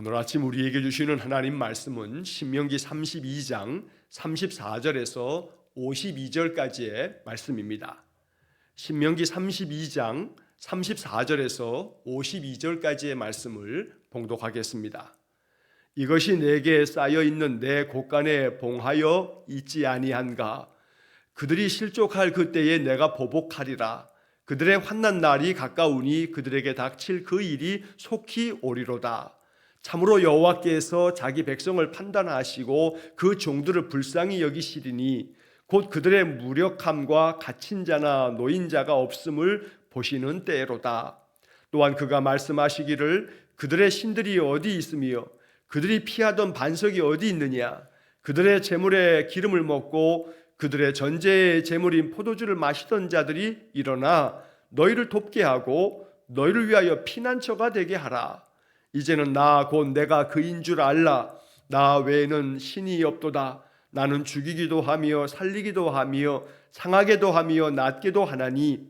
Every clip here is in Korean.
오늘 아침 우리에게 주시는 하나님 말씀은 신명기 32장 34절에서 52절까지의 말씀입니다. 신명기 32장 34절에서 52절까지의 말씀을 봉독하겠습니다. 이것이 내게 쌓여 있는 내 곳간에 봉하여 있지 아니한가? 그들이 실족할 그때에 내가 보복하리라. 그들의 환난 날이 가까우니 그들에게 닥칠 그 일이 속히 오리로다. 참으로 여호와께서 자기 백성을 판단하시고 그 종들을 불쌍히 여기시리니 곧 그들의 무력함과 갇힌 자나 노인자가 없음을 보시는 때로다. 또한 그가 말씀하시기를 그들의 신들이 어디 있으며 그들이 피하던 반석이 어디 있느냐? 그들의 재물에 기름을 먹고 그들의 전제의 재물인 포도주를 마시던 자들이 일어나 너희를 돕게 하고 너희를 위하여 피난처가 되게 하라. 이제는 나 곧 내가 그인 줄 알라. 나 외에는 신이 없도다. 나는 죽이기도 하며 살리기도 하며 상하게도 하며 낫게도 하나니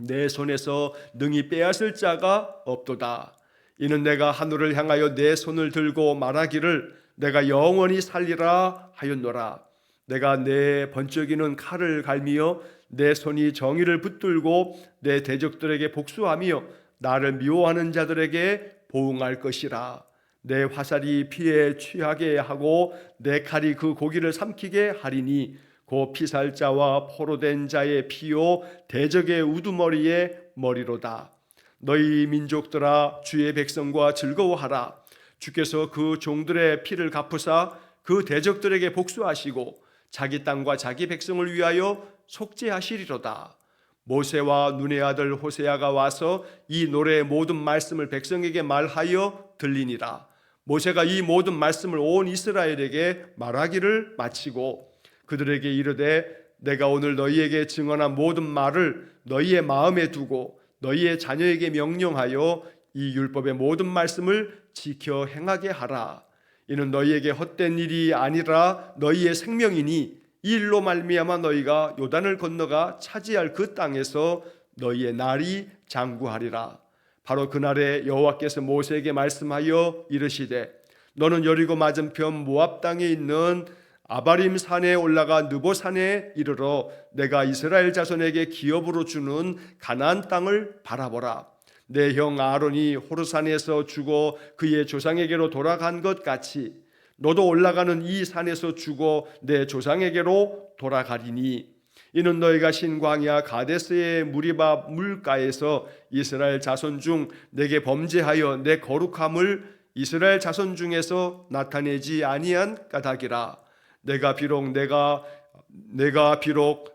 내 손에서 능히 빼앗을 자가 없도다. 이는 내가 하늘을 향하여 내 손을 들고 말하기를 내가 영원히 살리라 하였노라. 내가 내 번쩍이는 칼을 갈미어 내 손이 정의를 붙들고 내 대적들에게 복수하며 나를 미워하는 자들에게 보응할 것이라. 내 화살이 피에 취하게 하고 내 칼이 그 고기를 삼키게 하리니 곧 피살자와 포로된 자의 피요 대적의 우두머리의 머리로다. 너희 민족들아 주의 백성과 즐거워하라. 주께서 그 종들의 피를 갚으사 그 대적들에게 복수하시고 자기 땅과 자기 백성을 위하여 속죄하시리로다. 모세와 눈의 아들 호세아가 와서 이 노래의 모든 말씀을 백성에게 말하여 들리니라. 모세가 이 모든 말씀을 온 이스라엘에게 말하기를 마치고 그들에게 이르되 내가 오늘 너희에게 증언한 모든 말을 너희의 마음에 두고 너희의 자녀에게 명령하여 이 율법의 모든 말씀을 지켜 행하게 하라. 이는 너희에게 헛된 일이 아니라 너희의 생명이니 이 일로 말미암아 너희가 요단을 건너가 차지할 그 땅에서 너희의 날이 장구하리라. 바로 그날에 여호와께서 모세에게 말씀하여 이르시되 너는 여리고 맞은편 모압 땅에 있는 아바림 산에 올라가 느보 산에 이르러 내가 이스라엘 자손에게 기업으로 주는 가나안 땅을 바라보라. 내 형 아론이 호르산에서 죽어 그의 조상에게로 돌아간 것 같이 너도 올라가는 이 산에서 죽어 내 조상에게로 돌아가리니 이는 너희가 신광야 가데스의 무리바 물가에서 이스라엘 자손 중 내게 범죄하여 내 거룩함을 이스라엘 자손 중에서 나타내지 아니한 까닭이라. 내가 비록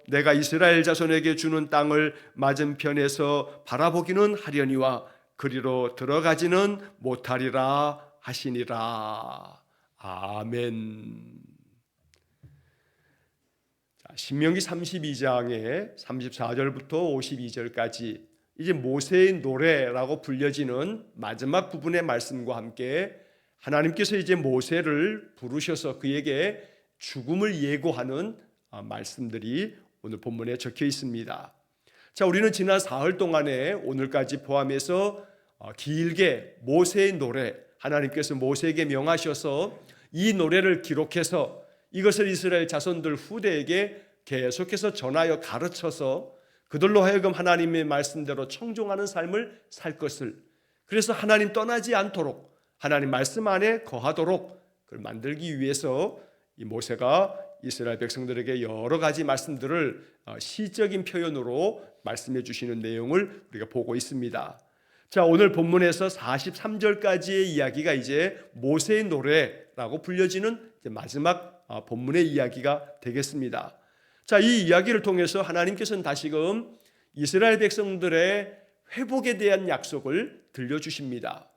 내가 이스라엘 자손에게 주는 땅을 맞은편에서 바라보기는 하려니와 그리로 들어가지는 못하리라 하시니라. 아멘. 신명기 32장의 34절부터 52절까지 이제 모세의 노래라고 불려지는 마지막 부분의 말씀과 함께 하나님께서 이제 모세를 부르셔서 그에게 죽음을 예고하는 말씀들이 오늘 본문에 적혀 있습니다. 자, 우리는 지난 사흘 동안에 오늘까지 포함해서 길게 모세의 노래, 하나님께서 모세에게 명하셔서 이 노래를 기록해서 이것을 이스라엘 자손들 후대에게 계속해서 전하여 가르쳐서 그들로 하여금 하나님의 말씀대로 청종하는 삶을 살 것을, 그래서 하나님 떠나지 않도록 하나님 말씀 안에 거하도록 그걸 만들기 위해서 이 모세가 이스라엘 백성들에게 여러 가지 말씀들을 시적인 표현으로 말씀해 주시는 내용을 우리가 보고 있습니다. 자, 오늘 본문에서 43절까지의 이야기가 이제 모세의 노래라고 불려지는 이제 마지막 본문의 이야기가 되겠습니다. 자, 이 이야기를 통해서 하나님께서는 다시금 이스라엘 백성들의 회복에 대한 약속을 들려주십니다.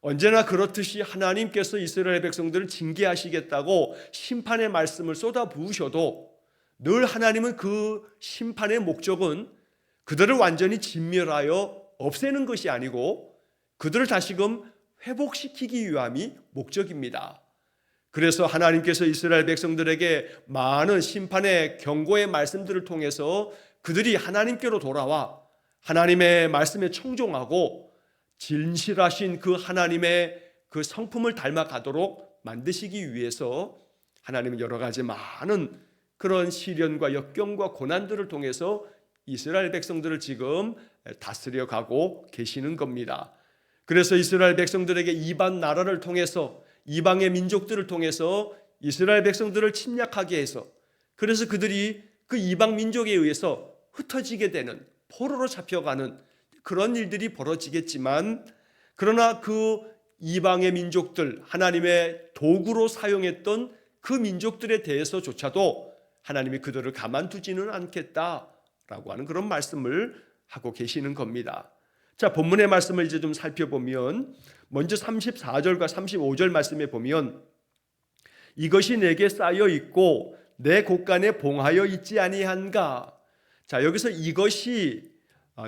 언제나 그렇듯이 하나님께서 이스라엘 백성들을 징계하시겠다고 심판의 말씀을 쏟아부으셔도 늘 하나님은 그 심판의 목적은 그들을 완전히 진멸하여 없애는 것이 아니고 그들을 다시금 회복시키기 위함이 목적입니다. 그래서 하나님께서 이스라엘 백성들에게 많은 심판의 경고의 말씀들을 통해서 그들이 하나님께로 돌아와 하나님의 말씀에 청종하고 진실하신 그 하나님의 그 성품을 닮아가도록 만드시기 위해서 하나님은 여러 가지 많은 그런 시련과 역경과 고난들을 통해서 이스라엘 백성들을 지금 다스려 가고 계시는 겁니다. 그래서 이스라엘 백성들에게 이방 나라를 통해서, 이방의 민족들을 통해서 이스라엘 백성들을 침략하게 해서, 그래서 그들이 그 이방 민족에 의해서 흩어지게 되는, 포로로 잡혀가는 그런 일들이 벌어지겠지만, 그러나 그 이방의 민족들, 하나님의 도구로 사용했던 그 민족들에 대해서조차도 하나님이 그들을 가만두지는 않겠다라고 하는 그런 말씀을 하고 계시는 겁니다. 자, 본문의 말씀을 이제 좀 살펴보면, 먼저 34절과 35절 말씀에 보면, 이것이 내게 쌓여 있고 내 곳간에 봉하여 있지 아니한가. 자, 여기서 이것이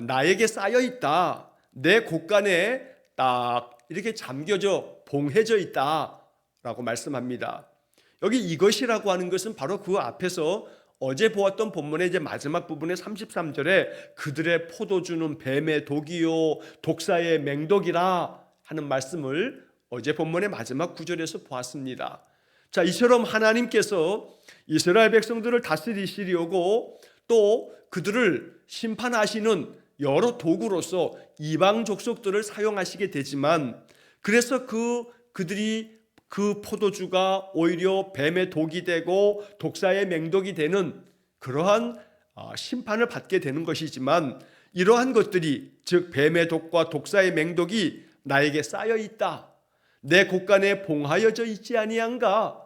나에게 쌓여 있다, 내 곳간에 딱 이렇게 잠겨져 봉해져 있다라고 말씀합니다. 여기 이것이라고 하는 것은 바로 그 앞에서 어제 보았던 본문의 이제 마지막 부분의 33절에 그들의 포도주는 뱀의 독이요 독사의 맹독이라 하는 말씀을 어제 본문의 마지막 구절에서 보았습니다. 자, 이처럼 하나님께서 이스라엘 백성들을 다스리시려고 또 그들을 심판하시는 여러 도구로서 이방 족속들을 사용하시게 되지만, 그래서 그들이 그 포도주가 오히려 뱀의 독이 되고 독사의 맹독이 되는 그러한 심판을 받게 되는 것이지만, 이러한 것들이, 즉 뱀의 독과 독사의 맹독이 나에게 쌓여 있다, 내 곳간에 봉하여져 있지 아니한가.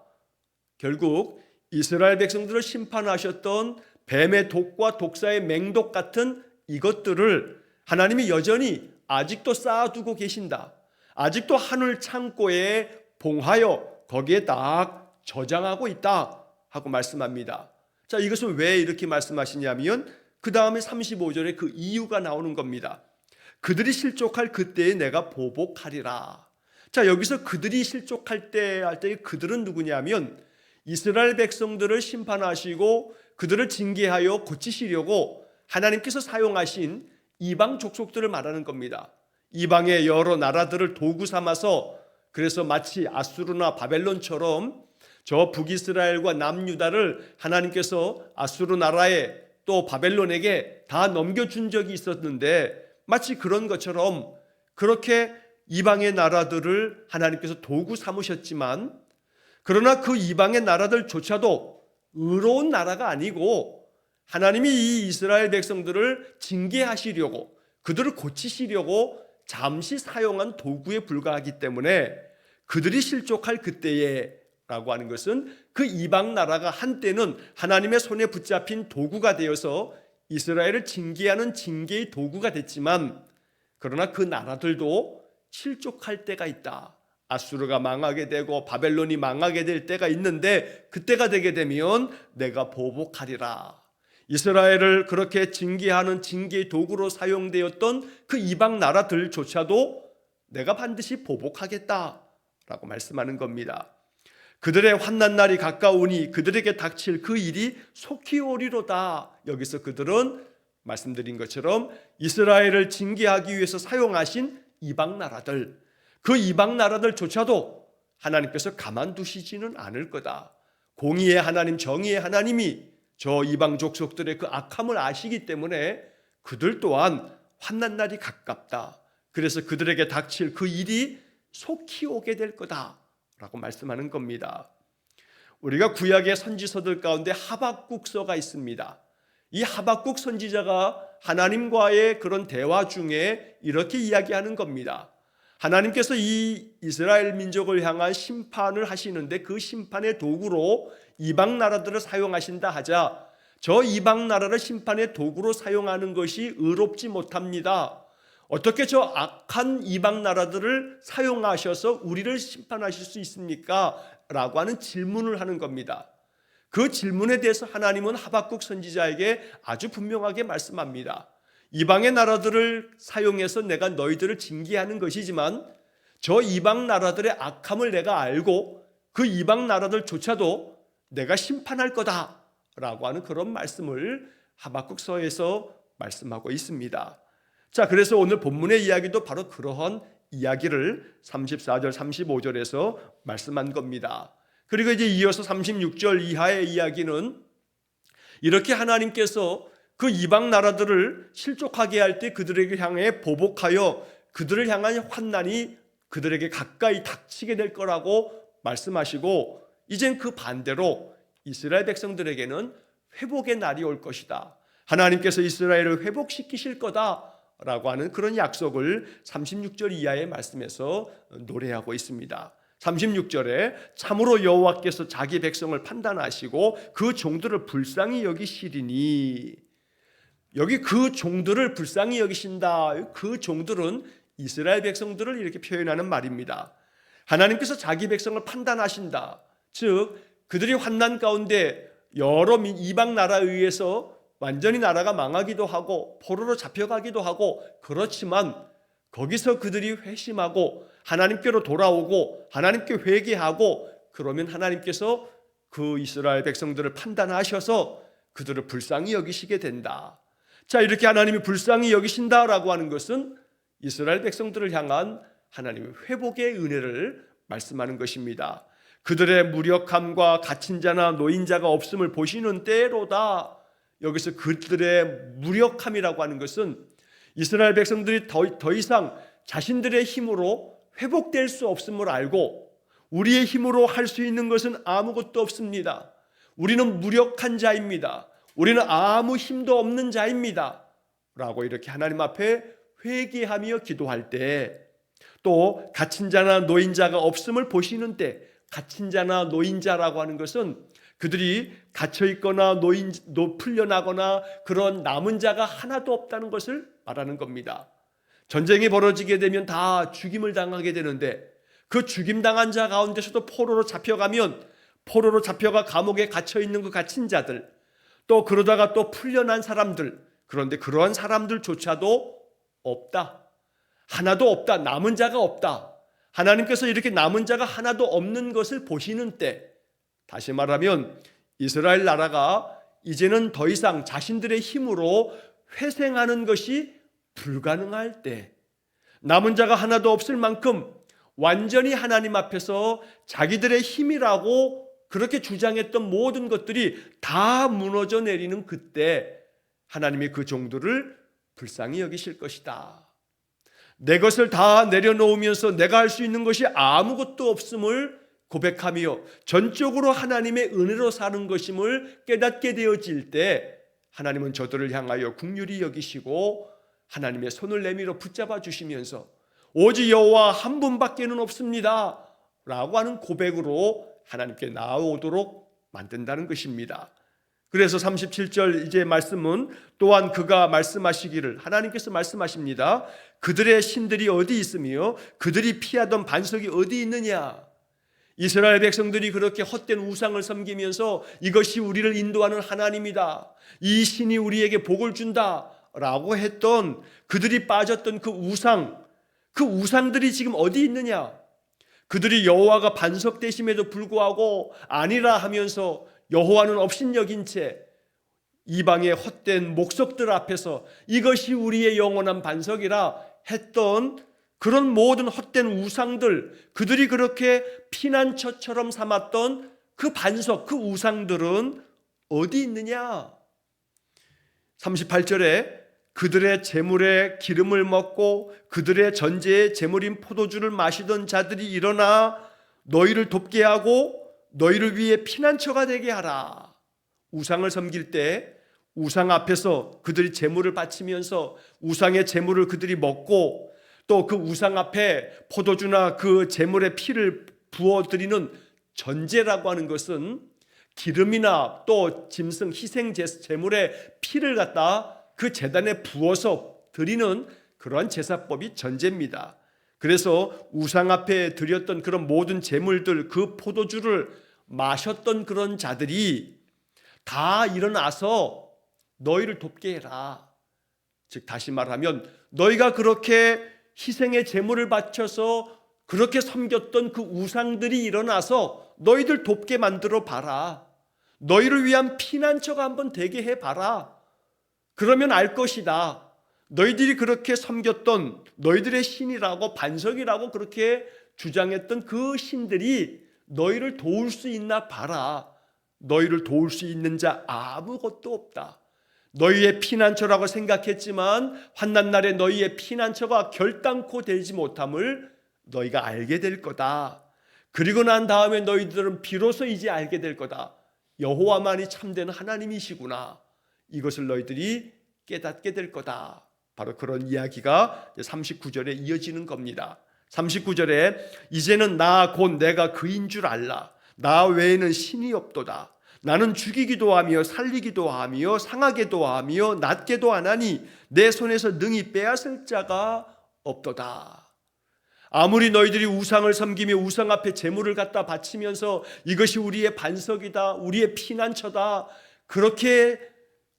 결국 이스라엘 백성들을 심판하셨던 뱀의 독과 독사의 맹독 같은 이것들을 하나님이 여전히 아직도 쌓아두고 계신다, 아직도 하늘 창고에 봉하여 거기에 딱 저장하고 있다 하고 말씀합니다. 자, 이것은 왜 이렇게 말씀하시냐면 그 다음에 35절에 그 이유가 나오는 겁니다. 그들이 실족할 그때에 내가 보복하리라. 자, 여기서 그들이 실족할 때 할 때 그들은 누구냐면 이스라엘 백성들을 심판하시고 그들을 징계하여 고치시려고 하나님께서 사용하신 이방 족속들을 말하는 겁니다. 이방의 여러 나라들을 도구 삼아서, 그래서 마치 아수르나 바벨론처럼 저 북이스라엘과 남유다를 하나님께서 아수르 나라에 또 바벨론에게 다 넘겨준 적이 있었는데, 마치 그런 것처럼 그렇게 이방의 나라들을 하나님께서 도구 삼으셨지만, 그러나 그 이방의 나라들조차도 의로운 나라가 아니고 하나님이 이 이스라엘 백성들을 징계하시려고, 그들을 고치시려고 잠시 사용한 도구에 불과하기 때문에 그들이 실족할 그때에 라고 하는 것은 그 이방 나라가 한때는 하나님의 손에 붙잡힌 도구가 되어서 이스라엘을 징계하는 징계의 도구가 됐지만, 그러나 그 나라들도 실족할 때가 있다. 아수르가 망하게 되고 바벨론이 망하게 될 때가 있는데, 그때가 되게 되면 내가 보복하리라. 이스라엘을 그렇게 징계하는 징계의 도구로 사용되었던 그 이방 나라들조차도 내가 반드시 보복하겠다라고 말씀하는 겁니다. 그들의 환난 날이 가까우니 그들에게 닥칠 그 일이 속히 오리로다. 여기서 그들은 말씀드린 것처럼 이스라엘을 징계하기 위해서 사용하신 이방 나라들, 그 이방 나라들조차도 하나님께서 가만두시지는 않을 거다. 공의의 하나님, 정의의 하나님이 저 이방 족속들의 그 악함을 아시기 때문에 그들 또한 환난 날이 가깝다. 그래서 그들에게 닥칠 그 일이 속히 오게 될 거다라고 말씀하는 겁니다. 우리가 구약의 선지서들 가운데 하박국서가 있습니다. 이 하박국 선지자가 하나님과의 그런 대화 중에 이렇게 이야기하는 겁니다. 하나님께서 이 이스라엘 민족을 향한 심판을 하시는데 그 심판의 도구로 이방 나라들을 사용하신다 하자, 저 이방 나라를 심판의 도구로 사용하는 것이 의롭지 못합니다. 어떻게 저 악한 이방 나라들을 사용하셔서 우리를 심판하실 수 있습니까? 라고 하는 질문을 하는 겁니다. 그 질문에 대해서 하나님은 하박국 선지자에게 아주 분명하게 말씀합니다. 이방의 나라들을 사용해서 내가 너희들을 징계하는 것이지만 저 이방 나라들의 악함을 내가 알고 그 이방 나라들조차도 내가 심판할 거다라고 하는 그런 말씀을 하박국서에서 말씀하고 있습니다. 자, 그래서 오늘 본문의 이야기도 바로 그러한 이야기를 34절, 35절에서 말씀한 겁니다. 그리고 이제 이어서 36절 이하의 이야기는 이렇게 하나님께서 그 이방 나라들을 실족하게 할 때 그들에게 향해 보복하여 그들을 향한 환난이 그들에게 가까이 닥치게 될 거라고 말씀하시고, 이젠 그 반대로 이스라엘 백성들에게는 회복의 날이 올 것이다, 하나님께서 이스라엘을 회복시키실 거다라고 하는 그런 약속을 36절 이하의 말씀에서 노래하고 있습니다. 36절에 참으로 여호와께서 자기 백성을 판단하시고 그 종들을 불쌍히 여기시리니, 여기 그 종들을 불쌍히 여기신다, 그 종들은 이스라엘 백성들을 이렇게 표현하는 말입니다. 하나님께서 자기 백성을 판단하신다, 즉 그들이 환난 가운데 여러 이방 나라에 의해서 완전히 나라가 망하기도 하고 포로로 잡혀가기도 하고, 그렇지만 거기서 그들이 회심하고 하나님께로 돌아오고 하나님께 회개하고 그러면 하나님께서 그 이스라엘 백성들을 판단하셔서 그들을 불쌍히 여기시게 된다. 자, 이렇게 하나님이 불쌍히 여기신다라고 하는 것은 이스라엘 백성들을 향한 하나님의 회복의 은혜를 말씀하는 것입니다. 그들의 무력함과 갇힌 자나 노인자가 없음을 보시는 때로다. 여기서 그들의 무력함이라고 하는 것은 이스라엘 백성들이 더 이상 자신들의 힘으로 회복될 수 없음을 알고, 우리의 힘으로 할 수 있는 것은 아무것도 없습니다, 우리는 무력한 자입니다, 우리는 아무 힘도 없는 자입니다 라고 이렇게 하나님 앞에 회개하며 기도할 때, 또 갇힌 자나 노인자가 없음을 보시는 때, 갇힌 자나 노인자라고 하는 것은 그들이 갇혀 있거나 풀려나거나 그런 남은 자가 하나도 없다는 것을 말하는 겁니다. 전쟁이 벌어지게 되면 다 죽임을 당하게 되는데, 그 죽임당한 자 가운데서도 포로로 잡혀가면 포로로 잡혀가 감옥에 갇혀 있는 그 갇힌 자들, 또 그러다가 또 풀려난 사람들, 그런데 그러한 사람들조차도 없다, 하나도 없다, 남은 자가 없다. 하나님께서 이렇게 남은 자가 하나도 없는 것을 보시는 때, 다시 말하면 이스라엘 나라가 이제는 더 이상 자신들의 힘으로 회생하는 것이 불가능할 때, 남은 자가 하나도 없을 만큼 완전히 하나님 앞에서 자기들의 힘이라고 그렇게 주장했던 모든 것들이 다 무너져 내리는 그때 하나님이 그 종들을 불쌍히 여기실 것이다. 내 것을 다 내려놓으면서 내가 할 수 있는 것이 아무것도 없음을 고백하며 전적으로 하나님의 은혜로 사는 것임을 깨닫게 되어질 때, 하나님은 저들을 향하여 긍휼히 여기시고 하나님의 손을 내밀어 붙잡아 주시면서 오직 여호와 한 분밖에는 없습니다 라고 하는 고백으로 하나님께 나아오도록 만든다는 것입니다. 그래서 37절 이제 말씀은 또한 그가 말씀하시기를, 하나님께서 말씀하십니다. 그들의 신들이 어디 있으며 그들이 피하던 반석이 어디 있느냐. 이스라엘 백성들이 그렇게 헛된 우상을 섬기면서 이것이 우리를 인도하는 하나님이다, 이 신이 우리에게 복을 준다 라고 했던, 그들이 빠졌던 그 우상들이 지금 어디 있느냐. 그들이 여호와가 반석 되심에도 불구하고 아니라 하면서 여호와는 업신여긴 채 이방의 헛된 목석들 앞에서 이것이 우리의 영원한 반석이라 했던 그런 모든 헛된 우상들, 그들이 그렇게 피난처처럼 삼았던 그 반석, 그 우상들은 어디 있느냐. 38절에 그들의 재물에 기름을 먹고 그들의 전제의 재물인 포도주를 마시던 자들이 일어나 너희를 돕게 하고 너희를 위해 피난처가 되게 하라. 우상을 섬길 때 우상 앞에서 그들이 재물을 바치면서 우상의 재물을 그들이 먹고, 또 그 우상 앞에 포도주나 그 재물의 피를 부어드리는 전제라고 하는 것은 기름이나 또 짐승 희생 제물의 피를 갖다 그 제단에 부어서 드리는 그러한 제사법이 전제입니다. 그래서 우상 앞에 드렸던 그런 모든 제물들, 그 포도주를 마셨던 그런 자들이 다 일어나서 너희를 돕게 해라. 즉 다시 말하면 너희가 그렇게 희생의 제물을 바쳐서 그렇게 섬겼던 그 우상들이 일어나서 너희들 돕게 만들어 봐라. 너희를 위한 피난처가 한번 되게 해봐라. 그러면 알 것이다. 너희들이 그렇게 섬겼던 너희들의 신이라고 반석이라고 그렇게 주장했던 그 신들이 너희를 도울 수 있나 봐라. 너희를 도울 수 있는 자 아무것도 없다. 너희의 피난처라고 생각했지만 환난 날에 너희의 피난처가 결단코 되지 못함을 너희가 알게 될 거다. 그리고 난 다음에 너희들은 비로소 이제 알게 될 거다. 여호와만이 참된 하나님이시구나. 이것을 너희들이 깨닫게 될 거다. 바로 그런 이야기가 39절에 이어지는 겁니다. 39절에 이제는 나 곧 내가 그인 줄 알라. 나 외에는 신이 없도다. 나는 죽이기도 하며 살리기도 하며 상하게도 하며 낫게도 하나니 내 손에서 능히 빼앗을 자가 없도다. 아무리 너희들이 우상을 섬기며 우상 앞에 제물을 갖다 바치면서 이것이 우리의 반석이다, 우리의 피난처다, 그렇게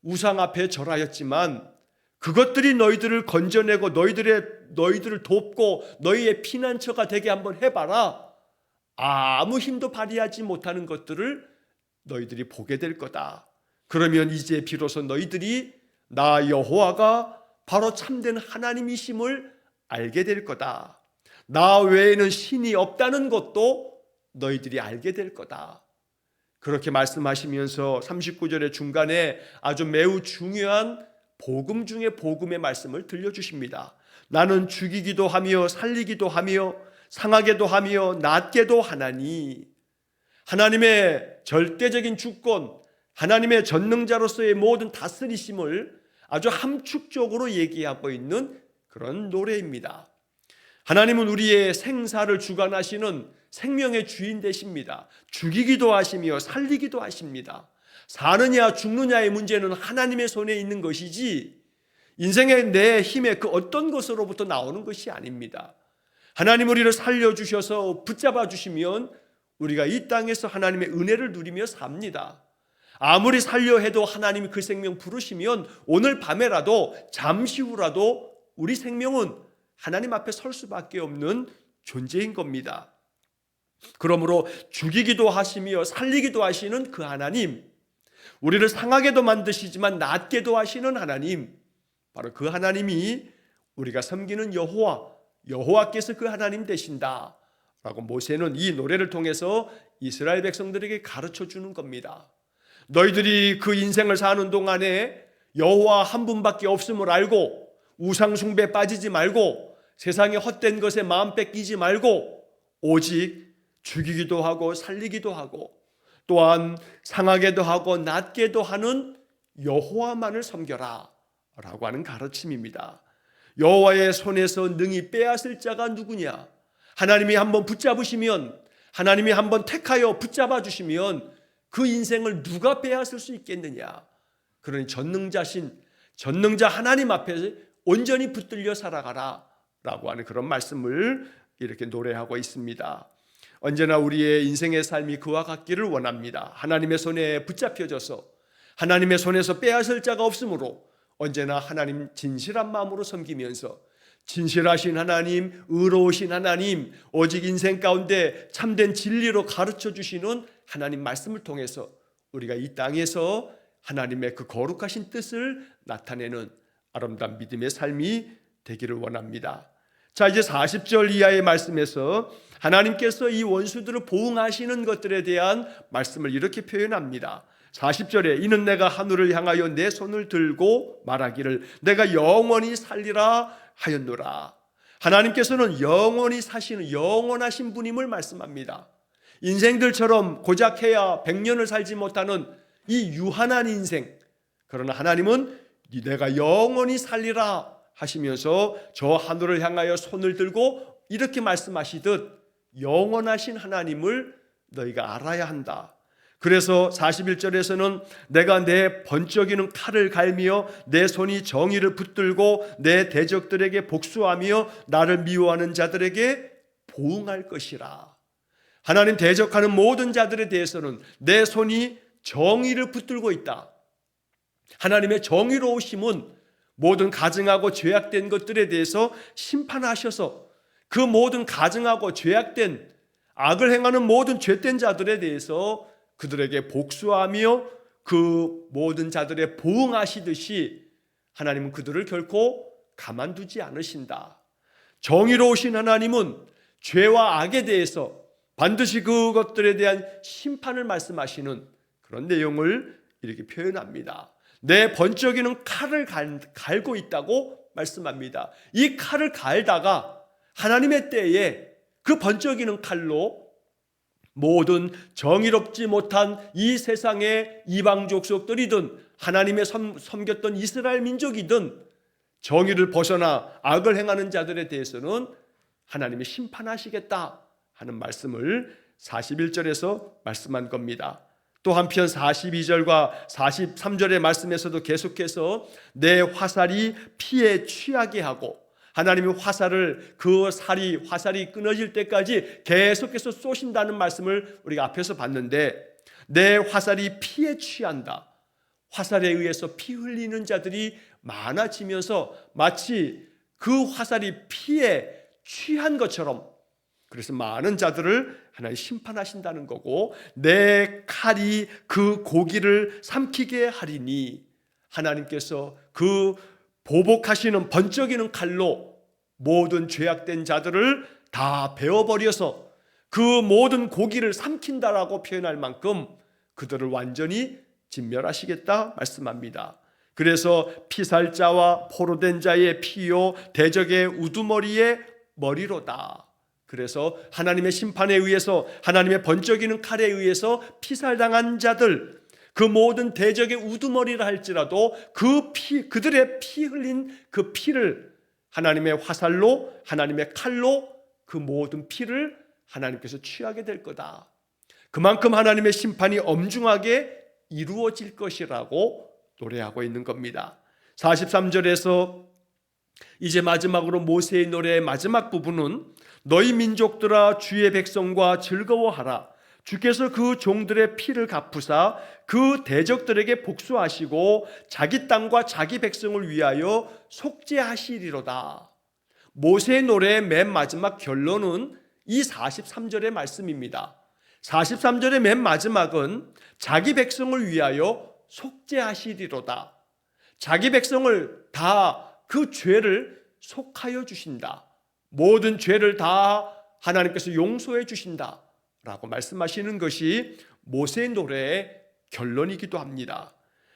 우상 앞에 절하였지만 그것들이 너희들을 건져내고 너희들을 돕고 너희의 피난처가 되게 한번 해봐라. 아무 힘도 발휘하지 못하는 것들을 너희들이 보게 될 거다. 그러면 이제 비로소 너희들이 나 여호와가 바로 참된 하나님이심을 알게 될 거다. 나 외에는 신이 없다는 것도 너희들이 알게 될 거다. 그렇게 말씀하시면서 39절의 중간에 아주 매우 중요한 복음 중에 복음의 말씀을 들려주십니다. 나는 죽이기도 하며 살리기도 하며 상하게도 하며 낫게도 하나니, 하나님의 절대적인 주권, 하나님의 전능자로서의 모든 다스리심을 아주 함축적으로 얘기하고 있는 그런 노래입니다. 하나님은 우리의 생사를 주관하시는 생명의 주인 되십니다. 죽이기도 하시며 살리기도 하십니다. 사느냐 죽느냐의 문제는 하나님의 손에 있는 것이지 인생의 내 힘의 그 어떤 것으로부터 나오는 것이 아닙니다. 하나님 우리를 살려주셔서 붙잡아 주시면 우리가 이 땅에서 하나님의 은혜를 누리며 삽니다. 아무리 살려 해도 하나님이 그 생명 부르시면 오늘 밤에라도 잠시 후라도 우리 생명은 하나님 앞에 설 수밖에 없는 존재인 겁니다. 그러므로 죽이기도 하시며 살리기도 하시는 그 하나님, 우리를 상하게도 만드시지만 낫게도 하시는 하나님, 바로 그 하나님이 우리가 섬기는 여호와께서 그 하나님 되신다 라고 모세는 이 노래를 통해서 이스라엘 백성들에게 가르쳐 주는 겁니다. 너희들이 그 인생을 사는 동안에 여호와 한 분밖에 없음을 알고 우상 숭배에 빠지지 말고 세상의 헛된 것에 마음 뺏기지 말고 오직 죽이기도 하고 살리기도 하고 또한 상하게도 하고 낫게도 하는 여호와만을 섬겨라 라고 하는 가르침입니다. 여호와의 손에서 능히 빼앗을 자가 누구냐? 하나님이 한번 붙잡으시면, 하나님이 한번 택하여 붙잡아 주시면 그 인생을 누가 빼앗을 수 있겠느냐? 그러니 전능자 하나님 앞에 온전히 붙들려 살아가라 라고 하는 그런 말씀을 이렇게 노래하고 있습니다. 언제나 우리의 인생의 삶이 그와 같기를 원합니다. 하나님의 손에 붙잡혀져서 하나님의 손에서 빼앗을 자가 없으므로 언제나 하나님 진실한 마음으로 섬기면서 진실하신 하나님, 의로우신 하나님, 오직 인생 가운데 참된 진리로 가르쳐 주시는 하나님 말씀을 통해서 우리가 이 땅에서 하나님의 그 거룩하신 뜻을 나타내는 아름다운 믿음의 삶이 되기를 원합니다. 자, 이제 40절 이하의 말씀에서 하나님께서 이 원수들을 보응하시는 것들에 대한 말씀을 이렇게 표현합니다. 40절에 이는 내가 하늘을 향하여 내 손을 들고 말하기를 내가 영원히 살리라 하였노라. 하나님께서는 영원히 사시는 영원하신 분임을 말씀합니다. 인생들처럼 고작 해야 100년을 살지 못하는 이 유한한 인생, 그러나 하나님은 내가 영원히 살리라 하시면서 저 하늘을 향하여 손을 들고 이렇게 말씀하시듯 영원하신 하나님을 너희가 알아야 한다. 그래서 41절에서는 내가 내 번쩍이는 칼을 갈며 내 손이 정의를 붙들고 내 대적들에게 복수하며 나를 미워하는 자들에게 보응할 것이라. 하나님 대적하는 모든 자들에 대해서는 내 손이 정의를 붙들고 있다. 하나님의 정의로우심은 모든 가증하고 죄악된 것들에 대해서 심판하셔서 그 모든 가증하고 죄악된 악을 행하는 모든 죄된 자들에 대해서 그들에게 복수하며 그 모든 자들의 보응하시듯이 하나님은 그들을 결코 가만두지 않으신다. 정의로우신 하나님은 죄와 악에 대해서 반드시 그것들에 대한 심판을 말씀하시는 그런 내용을 이렇게 표현합니다. 내 번쩍이는 칼을 갈고 있다고 말씀합니다. 이 칼을 갈다가 하나님의 때에 그 번쩍이는 칼로 모든 정의롭지 못한 이 세상의 이방 족속들이든 하나님의 섬겼던 이스라엘 민족이든 정의를 벗어나 악을 행하는 자들에 대해서는 하나님이 심판하시겠다 하는 말씀을 41절에서 말씀한 겁니다. 또 한편 42절과 43절의 말씀에서도 계속해서 내 화살이 피에 취하게 하고, 하나님이 화살을 화살이 끊어질 때까지 계속해서 쏘신다는 말씀을 우리가 앞에서 봤는데, 내 화살이 피에 취한다. 화살에 의해서 피 흘리는 자들이 많아지면서 마치 그 화살이 피에 취한 것처럼, 그래서 많은 자들을 하나님 심판하신다는 거고, 내 칼이 그 고기를 삼키게 하리니, 하나님께서 그 보복하시는 번쩍이는 칼로 모든 죄악된 자들을 다 베어버려서 그 모든 고기를 삼킨다라고 표현할 만큼 그들을 완전히 진멸하시겠다 말씀합니다. 그래서 피살자와 포로된 자의 피요 대적의 우두머리의 머리로다. 그래서 하나님의 심판에 의해서, 하나님의 번쩍이는 칼에 의해서 피살당한 자들, 그 모든 대적의 우두머리라 할지라도 그들의 피 흘린 그 피를 하나님의 화살로, 하나님의 칼로 그 모든 피를 하나님께서 취하게 될 거다. 그만큼 하나님의 심판이 엄중하게 이루어질 것이라고 노래하고 있는 겁니다. 43절에서 이제 마지막으로 모세의 노래의 마지막 부분은 너희 민족들아 주의 백성과 즐거워하라. 주께서 그 종들의 피를 갚으사 그 대적들에게 복수하시고 자기 땅과 자기 백성을 위하여 속죄하시리로다. 모세의 노래의 맨 마지막 결론은 이 43절의 말씀입니다. 43절의 맨 마지막은 자기 백성을 위하여 속죄하시리로다. 자기 백성을 다 그 죄를 속하여 주신다. 모든 죄를 다 하나님께서 용서해 주신다 라고 말씀하시는 것이 모세의 노래의 결론이기도 합니다.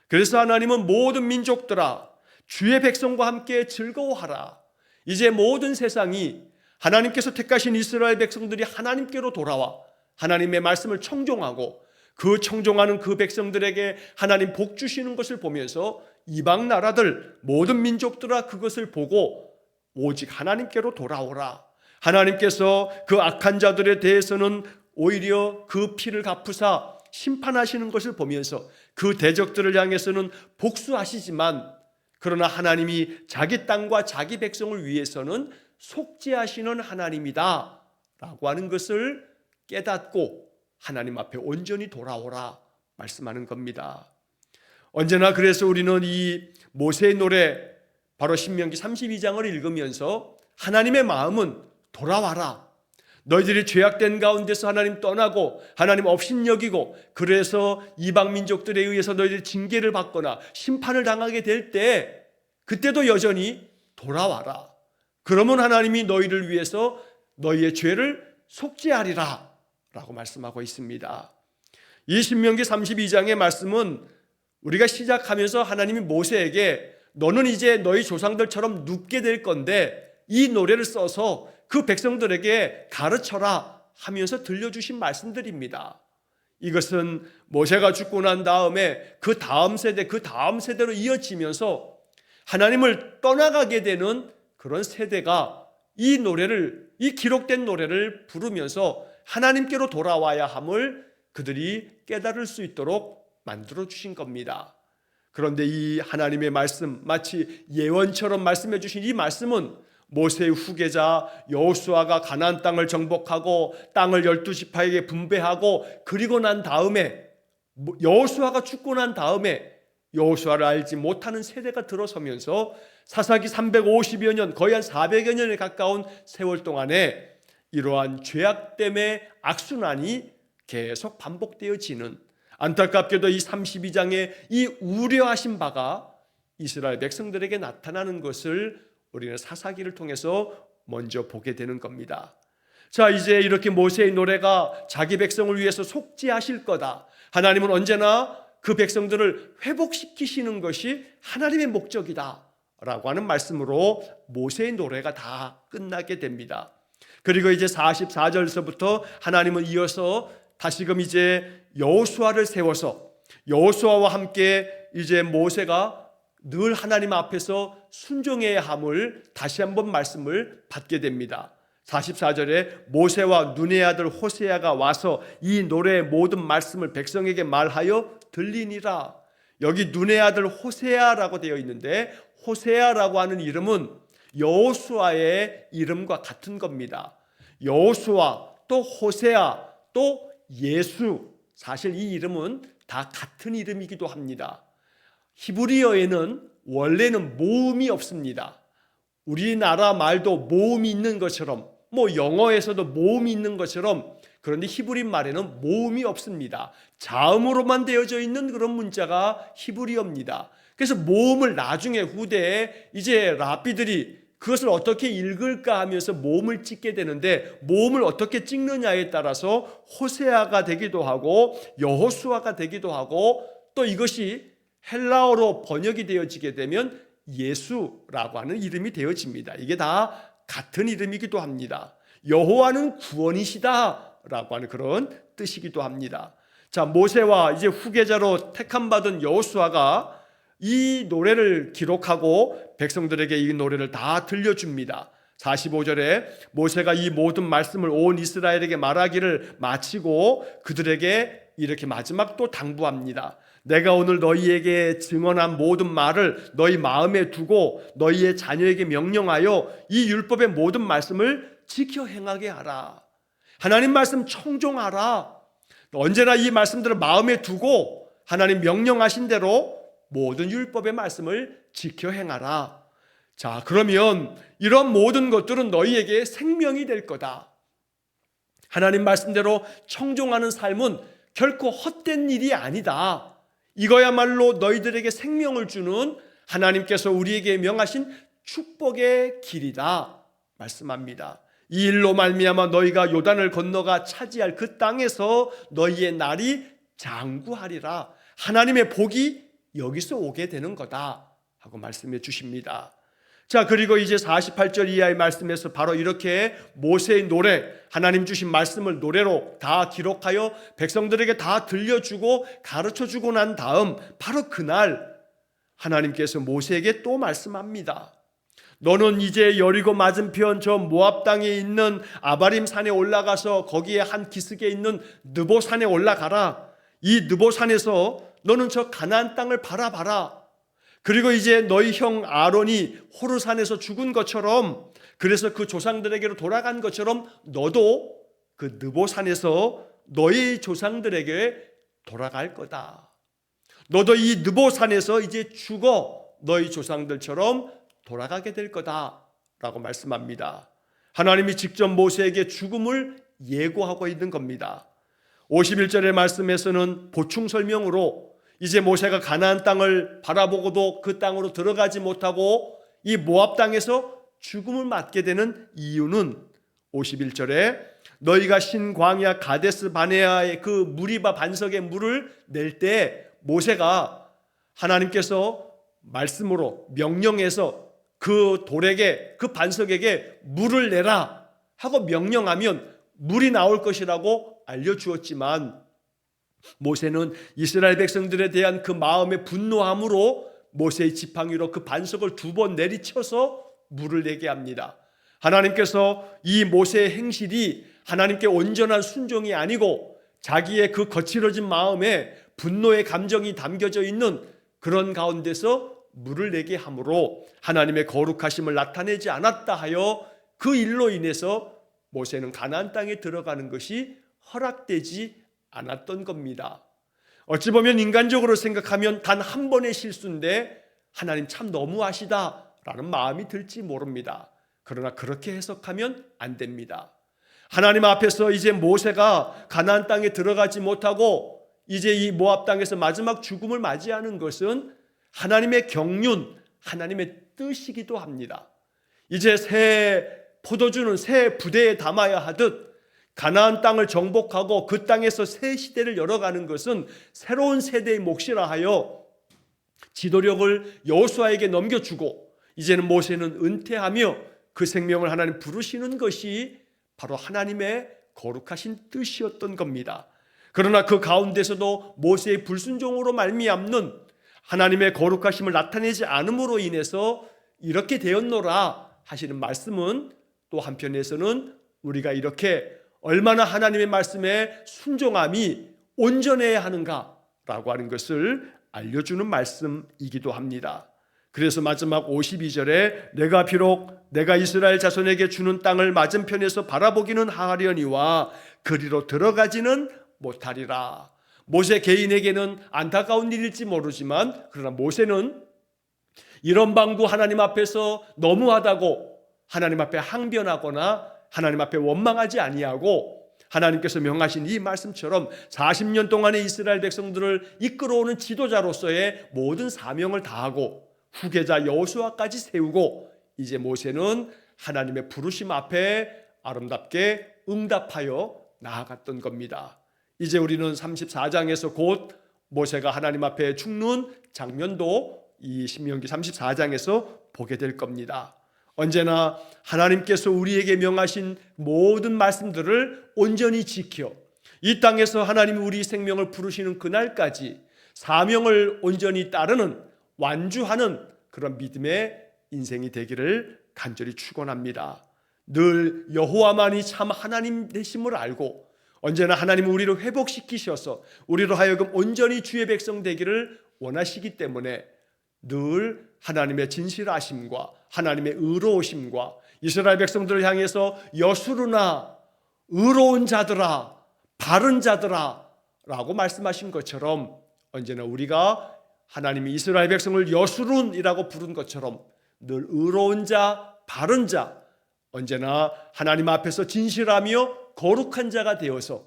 그래서 하나님은 모든 민족들아 주의 백성과 함께 즐거워하라. 이제 모든 세상이 하나님께서 택하신 이스라엘 백성들이 하나님께로 돌아와 하나님의 말씀을 청종하고 그 청종하는 그 백성들에게 하나님 복 주시는 것을 보면서 이방 나라들 모든 민족들아 그것을 보고 오직 하나님께로 돌아오라. 하나님께서 그 악한 자들에 대해서는 오히려 그 피를 갚으사 심판하시는 것을 보면서 그 대적들을 향해서는 복수하시지만, 그러나 하나님이 자기 땅과 자기 백성을 위해서는 속죄하시는 하나님이다 라고 하는 것을 깨닫고 하나님 앞에 온전히 돌아오라 말씀하는 겁니다. 언제나 그래서 우리는 이 모세의 노래, 바로 신명기 32장을 읽으면서 하나님의 마음은 돌아와라. 너희들이 죄악된 가운데서 하나님 떠나고 하나님 업신여기고 그래서 이방 민족들에 의해서 너희들이 징계를 받거나 심판을 당하게 될 때 그때도 여전히 돌아와라. 그러면 하나님이 너희를 위해서 너희의 죄를 속죄하리라 라고 말씀하고 있습니다. 이 신명기 32장의 말씀은 우리가 시작하면서 하나님이 모세에게 너는 이제 너희 조상들처럼 눕게 될 건데 이 노래를 써서 그 백성들에게 가르쳐라 하면서 들려주신 말씀들입니다. 이것은 모세가 죽고 난 다음에 그 다음 세대로 이어지면서 하나님을 떠나가게 되는 그런 세대가 이 기록된 노래를 부르면서 하나님께로 돌아와야 함을 그들이 깨달을 수 있도록 만들어 주신 겁니다. 그런데 이 하나님의 말씀, 마치 예언처럼 말씀해 주신 이 말씀은 모세의 후계자 여호수아가 가나안 땅을 정복하고 땅을 12지파에게 분배하고, 그리고 난 다음에 여호수아가 죽고 난 다음에 여호수아를 알지 못하는 세대가 들어서면서 사사기 350여 년, 거의 한 400여 년에 가까운 세월 동안에 이러한 죄악됨의 악순환이 계속 반복되어지는, 안타깝게도 이 32장의 이 우려하신 바가 이스라엘 백성들에게 나타나는 것을 우리는 사사기를 통해서 먼저 보게 되는 겁니다. 자, 이제 이렇게 모세의 노래가 자기 백성을 위해서 속죄하실 거다. 하나님은 언제나 그 백성들을 회복시키시는 것이 하나님의 목적이다 라고 하는 말씀으로 모세의 노래가 다 끝나게 됩니다. 그리고 이제 44절에서부터 하나님은 이어서 다시금 이제 여호수아를 세워서 여호수아와 함께 이제 모세가 늘 하나님 앞에서 순종해야 함을 다시 한번 말씀을 받게 됩니다. 44절에 모세와 눈의 아들 호세아가 와서 이 노래의 모든 말씀을 백성에게 말하여 들리니라. 여기 눈의 아들 호세아라고 되어 있는데 호세아라고 하는 이름은 여호수아의 이름과 같은 겁니다. 여호수아 또 호세아 또 예수, 사실 이 이름은 다 같은 이름이기도 합니다. 히브리어에는 원래는 모음이 없습니다. 우리나라 말도 모음이 있는 것처럼, 영어에서도 모음이 있는 것처럼, 그런데 히브리 말에는 모음이 없습니다. 자음으로만 되어져 있는 그런 문자가 히브리어입니다. 그래서 모음을 나중에 후대에 이제 랍비들이 그것을 어떻게 읽을까 하면서 모음을 찍게 되는데, 모음을 어떻게 찍느냐에 따라서 호세아가 되기도 하고 여호수아가 되기도 하고, 또 이것이 헬라어로 번역이 되어지게 되면 예수라고 하는 이름이 되어집니다. 이게 다 같은 이름이기도 합니다. 여호와는 구원이시다 라고 하는 그런 뜻이기도 합니다. 자, 모세와 이제 후계자로 택함받은 여호수아가 이 노래를 기록하고 백성들에게 이 노래를 다 들려줍니다. 45절에 모세가 이 모든 말씀을 온 이스라엘에게 말하기를 마치고 그들에게 이렇게 마지막 또 당부합니다. 내가 오늘 너희에게 증언한 모든 말을 너희 마음에 두고 너희의 자녀에게 명령하여 이 율법의 모든 말씀을 지켜 행하게 하라. 하나님 말씀 청종하라. 언제나 이 말씀들을 마음에 두고 하나님 명령하신 대로 모든 율법의 말씀을 지켜 행하라. 자, 그러면 이런 모든 것들은 너희에게 생명이 될 거다. 하나님 말씀대로 청종하는 삶은 결코 헛된 일이 아니다. 이거야말로 너희들에게 생명을 주는 하나님께서 우리에게 명하신 축복의 길이다 말씀합니다. 이 일로 말미암아 너희가 요단을 건너가 차지할 그 땅에서 너희의 날이 장구하리라. 하나님의 복이 여기서 오게 되는 거다 하고 말씀해 주십니다. 자, 그리고 이제 48절 이하의 말씀에서 바로 이렇게 모세의 노래, 하나님 주신 말씀을 노래로 다 기록하여 백성들에게 다 들려주고 가르쳐주고 난 다음 바로 그날 하나님께서 모세에게 또 말씀합니다. 너는 이제 여리고 맞은편 저 모압 땅에 있는 아바림 산에 올라가서 거기에 한 기슭에 있는 느보 산에 올라가라. 이 느보 산에서 너는 저 가나안 땅을 바라봐라. 그리고 이제 너희 형 아론이 호르산에서 죽은 것처럼, 그래서 그 조상들에게로 돌아간 것처럼 너도 그 느보산에서 너희 조상들에게 돌아갈 거다. 너도 이 느보산에서 이제 죽어 너희 조상들처럼 돌아가게 될 거다 라고 말씀합니다. 하나님이 직접 모세에게 죽음을 예고하고 있는 겁니다. 51절의 말씀에서는 보충 설명으로 이제 모세가 가나안 땅을 바라보고도 그 땅으로 들어가지 못하고 이 모압 땅에서 죽음을 맞게 되는 이유는 51절에 너희가 신광야 가데스 바네아의 그 무리바 반석의 물을 낼 때 모세가 하나님께서 말씀으로 명령해서 그 돌에게, 그 반석에게 물을 내라 하고 명령하면 물이 나올 것이라고 알려주었지만, 모세는 이스라엘 백성들에 대한 그 마음의 분노함으로 모세의 지팡이로 그 반석을 2번 내리쳐서 물을 내게 합니다. 하나님께서 이 모세의 행실이 하나님께 온전한 순종이 아니고 자기의 그 거칠어진 마음에 분노의 감정이 담겨져 있는 그런 가운데서 물을 내게 함으로 하나님의 거룩하심을 나타내지 않았다 하여 그 일로 인해서 모세는 가나안 땅에 들어가는 것이 허락되지 않았던 겁니다. 어찌 보면 인간적으로 생각하면 단 한 번의 실수인데 하나님 참 너무하시다 라는 마음이 들지 모릅니다. 그러나 그렇게 해석하면 안 됩니다. 하나님 앞에서 이제 모세가 가나안 땅에 들어가지 못하고 이제 이 모압 땅에서 마지막 죽음을 맞이하는 것은 하나님의 경륜, 하나님의 뜻이기도 합니다. 이제 새 포도주는 새 부대에 담아야 하듯 가나안 땅을 정복하고 그 땅에서 새 시대를 열어가는 것은 새로운 세대의 몫이라 하여 지도력을 여호수아에게 넘겨주고 이제는 모세는 은퇴하며 그 생명을 하나님 부르시는 것이 바로 하나님의 거룩하신 뜻이었던 겁니다. 그러나 그 가운데서도 모세의 불순종으로 말미암는 하나님의 거룩하심을 나타내지 않음으로 인해서 이렇게 되었노라 하시는 말씀은 또 한편에서는 우리가 이렇게 얼마나 하나님의 말씀에 순종함이 온전해야 하는가라고 하는 것을 알려주는 말씀이기도 합니다. 그래서 마지막 52절에 내가 비록 내가 이스라엘 자손에게 주는 땅을 맞은편에서 바라보기는 하려니와 그리로 들어가지는 못하리라. 모세 개인에게는 안타까운 일일지 모르지만 그러나 모세는 이런 방구 하나님 앞에서 너무하다고 하나님 앞에 항변하거나 하나님 앞에 원망하지 아니하고 하나님께서 명하신 이 말씀처럼 40년 동안의 이스라엘 백성들을 이끌어오는 지도자로서의 모든 사명을 다하고 후계자 여호수아까지 세우고 이제 모세는 하나님의 부르심 앞에 아름답게 응답하여 나아갔던 겁니다. 이제 우리는 34장에서 곧 모세가 하나님 앞에 죽는 장면도 이 신명기 34장에서 보게 될 겁니다. 언제나 하나님께서 우리에게 명하신 모든 말씀들을 온전히 지켜 이 땅에서 하나님이 우리 생명을 부르시는 그날까지 사명을 온전히 따르는 완주하는 그런 믿음의 인생이 되기를 간절히 축원합니다. 늘 여호와만이 참 하나님 되심을 알고 언제나 하나님은 우리를 회복시키셔서 우리로 하여금 온전히 주의 백성 되기를 원하시기 때문에 늘 하나님의 진실하심과 하나님의 의로우심과 이스라엘 백성들을 향해서 여수르나 의로운 자들아 바른 자들아 라고 말씀하신 것처럼 언제나 우리가 하나님이 이스라엘 백성을 여수룬이라고 부른 것처럼 늘 의로운 자 바른 자 언제나 하나님 앞에서 진실하며 거룩한 자가 되어서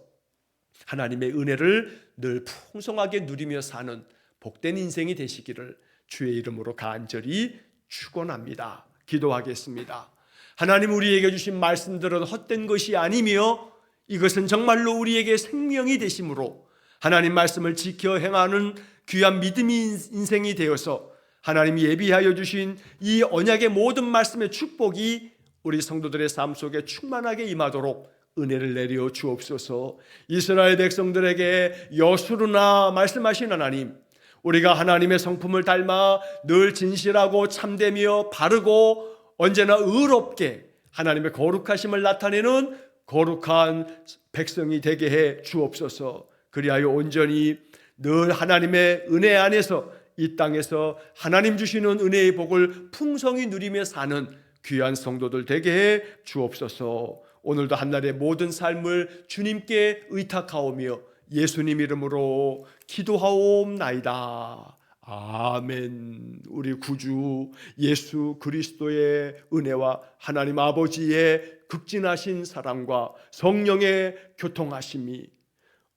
하나님의 은혜를 늘 풍성하게 누리며 사는 복된 인생이 되시기를 주의 이름으로 간절히 축원합니다. 기도하겠습니다. 하나님 우리에게 주신 말씀들은 헛된 것이 아니며 이것은 정말로 우리에게 생명이 되심으로 하나님 말씀을 지켜 행하는 귀한 믿음이 인생이 되어서 하나님이 예비하여 주신 이 언약의 모든 말씀의 축복이 우리 성도들의 삶 속에 충만하게 임하도록 은혜를 내려 주옵소서. 이스라엘 백성들에게 여수르나 말씀하신 하나님, 우리가 하나님의 성품을 닮아 늘 진실하고 참되며 바르고 언제나 의롭게 하나님의 거룩하심을 나타내는 거룩한 백성이 되게 해 주옵소서. 그리하여 온전히 늘 하나님의 은혜 안에서 이 땅에서 하나님 주시는 은혜의 복을 풍성히 누리며 사는 귀한 성도들 되게 해 주옵소서. 오늘도 한날의 모든 삶을 주님께 의탁하오며 예수님 이름으로 기도하옵나이다. 아멘. 우리 구주 예수 그리스도의 은혜와 하나님 아버지의 극진하신 사랑과 성령의 교통하심이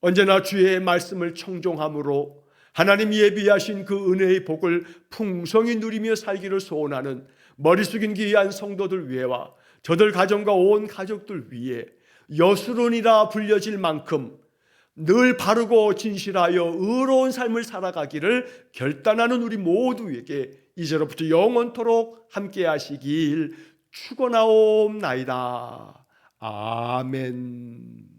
언제나 주의 말씀을 청종함으로 하나님 예비하신 그 은혜의 복을 풍성히 누리며 살기를 소원하는 머리 숙인 귀한 성도들 위에와 저들 가정과 온 가족들 위에 여수론이라 불려질 만큼 늘 바르고 진실하여 의로운 삶을 살아가기를 결단하는 우리 모두에게 이제로부터 영원토록 함께 하시길 축원하옵나이다. 아멘.